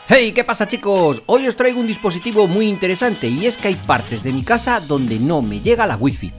Hey, ¿qué pasa, chicos? Hoy os traigo un dispositivo muy interesante y es que hay partes de mi casa donde no me llega la wifi.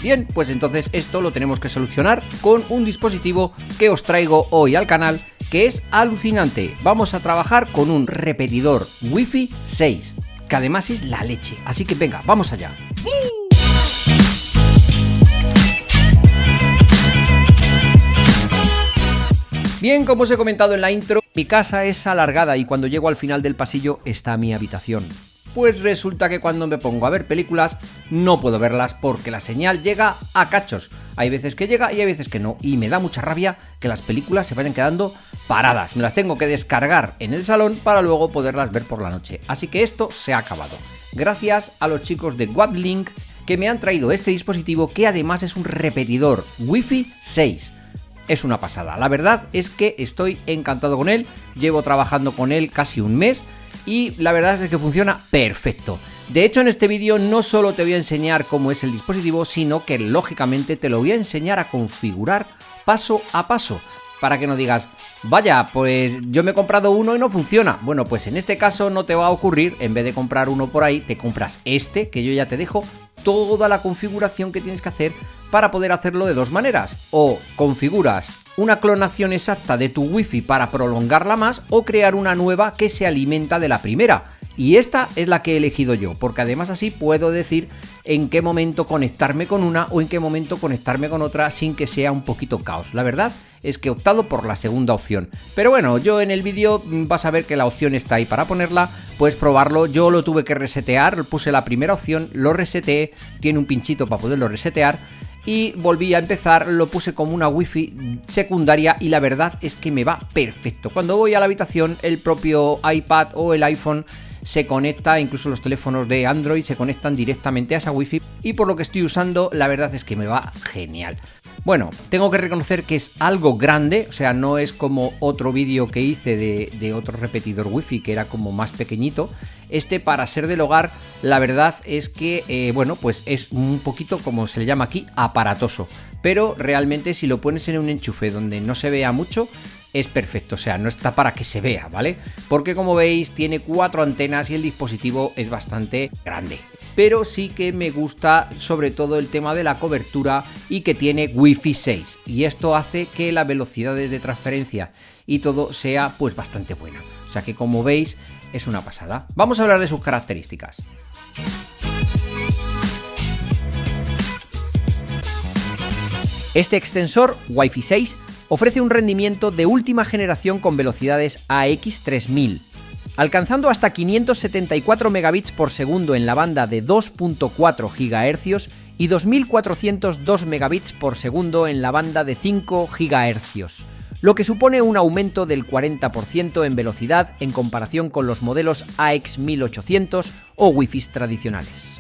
Bien, pues entonces esto lo tenemos que solucionar con un dispositivo que os traigo hoy al canal, que es alucinante. Vamos a trabajar con un repetidor Wi-Fi 6, que además es la leche, así que venga, vamos allá. Bien, como os he comentado en la intro, mi casa es alargada y cuando llego al final del pasillo está mi habitación. Pues resulta que cuando me pongo a ver películas no puedo verlas porque la señal llega a cachos. Hay veces que llega y hay veces que no, y me da mucha rabia que las películas se vayan quedando paradas. Me las tengo que descargar en el salón para luego poderlas ver por la noche. Así que esto se ha acabado. Gracias a los chicos de Wavelink que me han traído este dispositivo, que además es un repetidor Wi-Fi 6. Es una pasada, la verdad es que estoy encantado con él, llevo trabajando con él casi un mes y la verdad es que funciona perfecto. De hecho, en este vídeo no solo te voy a enseñar cómo es el dispositivo, sino que lógicamente te lo voy a enseñar a configurar paso a paso, para que no digas, vaya, pues yo me he comprado uno y no funciona. Bueno, pues en este caso no te va a ocurrir. En vez de comprar uno por ahí, te compras este, que yo ya te dejo toda la configuración que tienes que hacer para poder hacerlo de dos maneras. O configuras una clonación exacta de tu wifi para prolongarla más, o crear una nueva que se alimenta de la primera. Y esta es la que he elegido yo, porque además así puedo decir en qué momento conectarme con una o en qué momento conectarme con otra sin que sea un poquito caos. La verdad es que he optado por la segunda opción. Pero bueno, yo en el vídeo vas a ver que la opción está ahí para ponerla, puedes probarlo. Yo lo tuve que resetear, puse la primera opción, lo reseteé, tiene un pinchito para poderlo resetear y volví a empezar, lo puse como una wifi secundaria y la verdad es que me va perfecto. Cuando voy a la habitación, el propio iPad o el iPhone se conecta, incluso los teléfonos de Android se conectan directamente a esa wifi, y por lo que estoy usando la verdad es que me va genial. Bueno, tengo que reconocer que es algo grande, o sea, no es como otro vídeo que hice de otro repetidor wifi que era como más pequeñito. Este, para ser del hogar, la verdad es que, bueno, pues es un poquito, como se le llama aquí, aparatoso, pero realmente si lo pones en un enchufe donde no se vea mucho, es perfecto, o sea, no está para que se vea, ¿vale? Porque como veis tiene 4 antenas y el dispositivo es bastante grande. Pero sí que me gusta sobre todo el tema de la cobertura y que tiene Wi-Fi 6. Y esto hace que las velocidades de transferencia y todo sea pues bastante buena. O sea que como veis es una pasada. Vamos a hablar de sus características. Este extensor Wi-Fi 6 ofrece un rendimiento de última generación con velocidades AX3000, alcanzando hasta 574 megabits por segundo en la banda de 2.4 GHz y 2402 megabits por segundo en la banda de 5 GHz, lo que supone un aumento del 40% en velocidad en comparación con los modelos AX1800 o Wi-Fi tradicionales.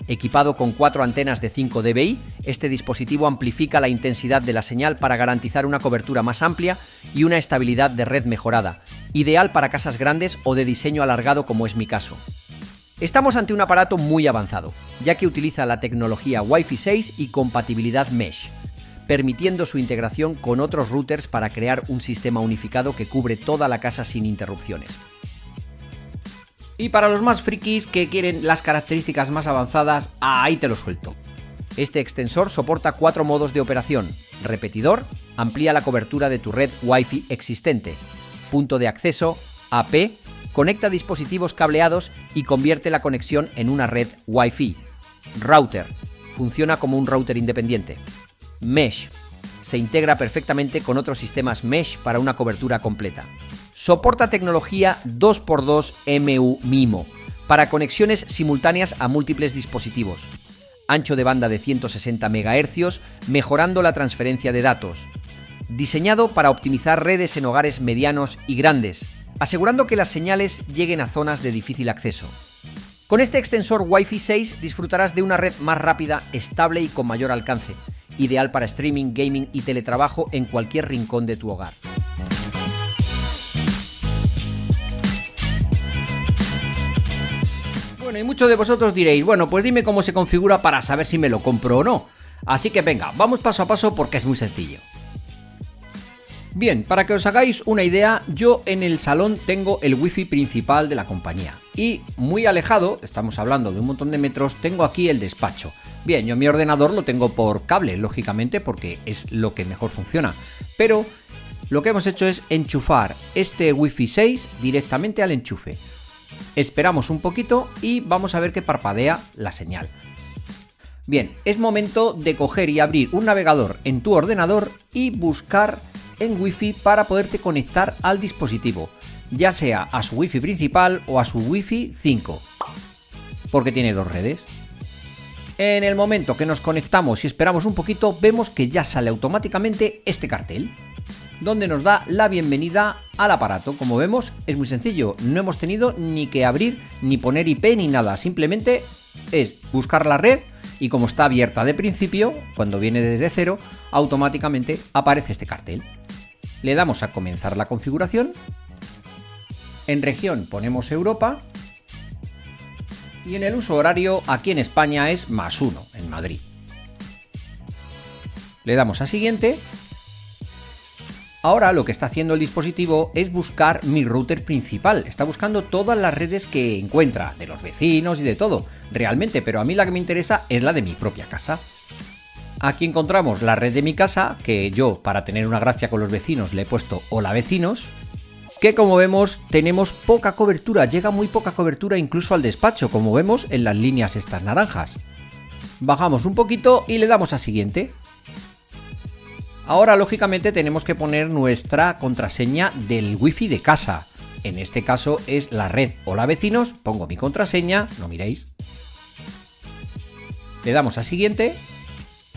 Equipado con 4 antenas de 5 dBi, este dispositivo amplifica la intensidad de la señal para garantizar una cobertura más amplia y una estabilidad de red mejorada, ideal para casas grandes o de diseño alargado como es mi caso. Estamos ante un aparato muy avanzado, ya que utiliza la tecnología Wi-Fi 6 y compatibilidad Mesh, permitiendo su integración con otros routers para crear un sistema unificado que cubre toda la casa sin interrupciones. Y para los más frikis que quieren las características más avanzadas, ahí te lo suelto. Este extensor soporta 4 modos de operación: repetidor, amplía la cobertura de tu red Wi-Fi existente; punto de acceso, AP, conecta dispositivos cableados y convierte la conexión en una red Wi-Fi; router, funciona como un router independiente; Mesh, se integra perfectamente con otros sistemas Mesh para una cobertura completa. Soporta tecnología 2x2 MU-MIMO para conexiones simultáneas a múltiples dispositivos. Ancho de banda de 160 MHz, mejorando la transferencia de datos. Diseñado para optimizar redes en hogares medianos y grandes, asegurando que las señales lleguen a zonas de difícil acceso. Con este extensor Wi-Fi 6 disfrutarás de una red más rápida, estable y con mayor alcance, ideal para streaming, gaming y teletrabajo en cualquier rincón de tu hogar. Bueno, y muchos de vosotros diréis, bueno, pues dime cómo se configura para saber si me lo compro o no. Así que venga, vamos paso a paso porque es muy sencillo. Bien, para que os hagáis una idea, yo en el salón tengo el wifi principal de la compañía y muy alejado, estamos hablando de un montón de metros, tengo aquí el despacho. Bien, yo mi ordenador lo tengo por cable, lógicamente, porque es lo que mejor funciona, pero lo que hemos hecho es enchufar este wifi 6 directamente al enchufe. Esperamos un poquito y vamos a ver que parpadea la señal. Bien, es momento de coger y abrir un navegador en tu ordenador y buscar en Wi-Fi para poderte conectar al dispositivo, ya sea a su Wi-Fi principal o a su Wi-Fi 5, porque tiene dos redes. En el momento que nos conectamos y esperamos un poquito, vemos que ya sale automáticamente este cartel, donde nos da la bienvenida al aparato. Como vemos, es muy sencillo, no hemos tenido ni que abrir, ni poner IP ni nada, simplemente es buscar la red y como está abierta de principio, cuando viene desde cero, automáticamente aparece este cartel. Le damos a comenzar la configuración, en región ponemos Europa y en el uso horario aquí en España es +1 en Madrid. Le damos a siguiente. Ahora lo que está haciendo el dispositivo es buscar mi router principal, está buscando todas las redes que encuentra, de los vecinos y de todo, realmente, pero a mí la que me interesa es la de mi propia casa. Aquí encontramos la red de mi casa, que yo, para tener una gracia con los vecinos, le he puesto Hola Vecinos, que como vemos tenemos poca cobertura, llega muy poca cobertura incluso al despacho, como vemos en las líneas estas naranjas. Bajamos un poquito y le damos a siguiente. Ahora lógicamente tenemos que poner nuestra contraseña del wifi de casa. En este caso es la red Hola Vecinos, pongo mi contraseña, no miréis. Le damos a siguiente.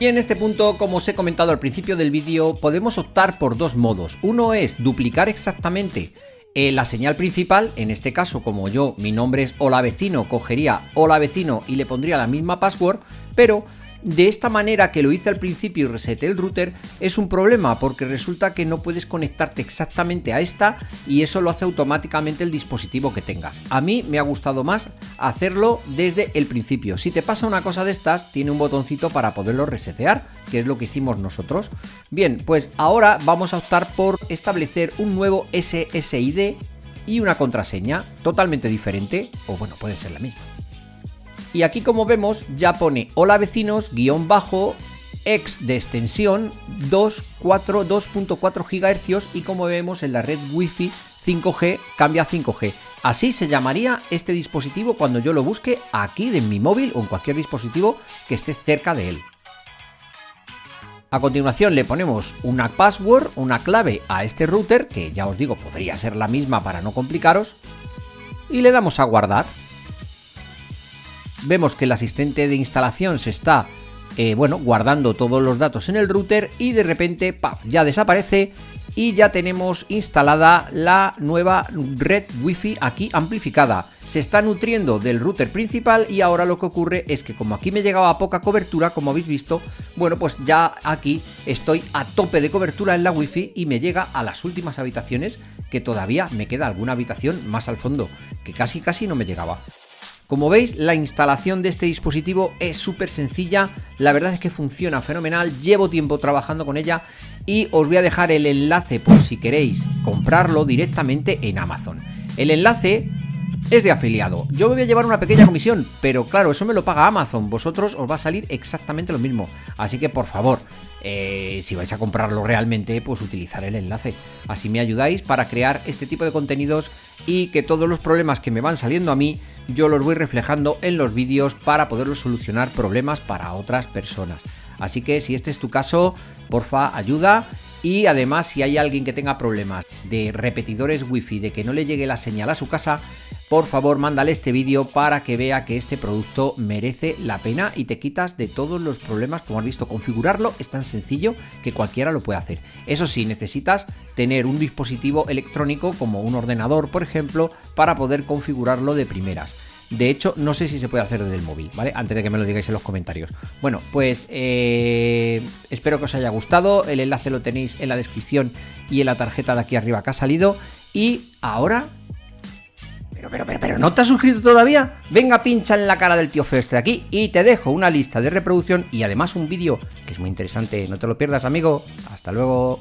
Y en este punto, como os he comentado al principio del vídeo, podemos optar por dos modos. Uno es duplicar exactamente la señal principal, en este caso como yo, mi nombre es Hola Vecino, cogería Hola Vecino y le pondría la misma password, pero de esta manera que lo hice al principio y reseté el router es un problema porque resulta que no puedes conectarte exactamente a esta y eso lo hace automáticamente el dispositivo que tengas. A mí me ha gustado más hacerlo desde el principio. Si te pasa una cosa de estas, tiene un botoncito para poderlo resetear, que es lo que hicimos nosotros. Bien, pues ahora vamos a optar por establecer un nuevo SSID y una contraseña totalmente diferente, o bueno, puede ser la misma. Y aquí como vemos ya pone Hola Vecinos _ex de extensión 2.4 GHz y como vemos en la red Wi-Fi 5G cambia a 5G. Así se llamaría este dispositivo cuando yo lo busque aquí en mi móvil o en cualquier dispositivo que esté cerca de él. A continuación le ponemos una password, una clave a este router, que ya os digo podría ser la misma para no complicaros, y le damos a guardar. Vemos que el asistente de instalación se está guardando todos los datos en el router y de repente ¡paf!, ya desaparece y ya tenemos instalada la nueva red Wi-Fi aquí amplificada. Se está nutriendo del router principal y ahora lo que ocurre es que como aquí me llegaba poca cobertura, como habéis visto, bueno, pues ya aquí estoy a tope de cobertura en la Wi-Fi y me llega a las últimas habitaciones, que todavía me queda alguna habitación más al fondo, que casi no me llegaba. Como veis, la instalación de este dispositivo es súper sencilla, la verdad es que funciona fenomenal, llevo tiempo trabajando con ella y os voy a dejar el enlace por si queréis comprarlo directamente en Amazon. El enlace es de afiliado, yo me voy a llevar una pequeña comisión, pero claro, eso me lo paga Amazon, vosotros os va a salir exactamente lo mismo, así que por favor, si vais a comprarlo realmente, pues utilizar el enlace, así me ayudáis para crear este tipo de contenidos y que todos los problemas que me van saliendo a mí yo los voy reflejando en los vídeos para poderlos solucionar problemas para otras personas. Así que si este es tu caso, porfa, ayuda. Y además, si hay alguien que tenga problemas de repetidores wifi, de que no le llegue la señal a su casa, por favor mándale este vídeo para que vea que este producto merece la pena y te quitas de todos los problemas. Como has visto, configurarlo es tan sencillo que cualquiera lo puede hacer. Eso sí, necesitas tener un dispositivo electrónico como un ordenador, por ejemplo, para poder configurarlo de primeras. De hecho, no sé si se puede hacer desde el móvil, ¿vale? Antes de que me lo digáis en los comentarios. Bueno, pues espero que os haya gustado. El enlace lo tenéis en la descripción y en la tarjeta de aquí arriba que ha salido. Y ahora... Pero ¿no te has suscrito todavía? Venga, pincha en la cara del tío feo este de aquí y te dejo una lista de reproducción y además un vídeo que es muy interesante. No te lo pierdas, amigo. Hasta luego.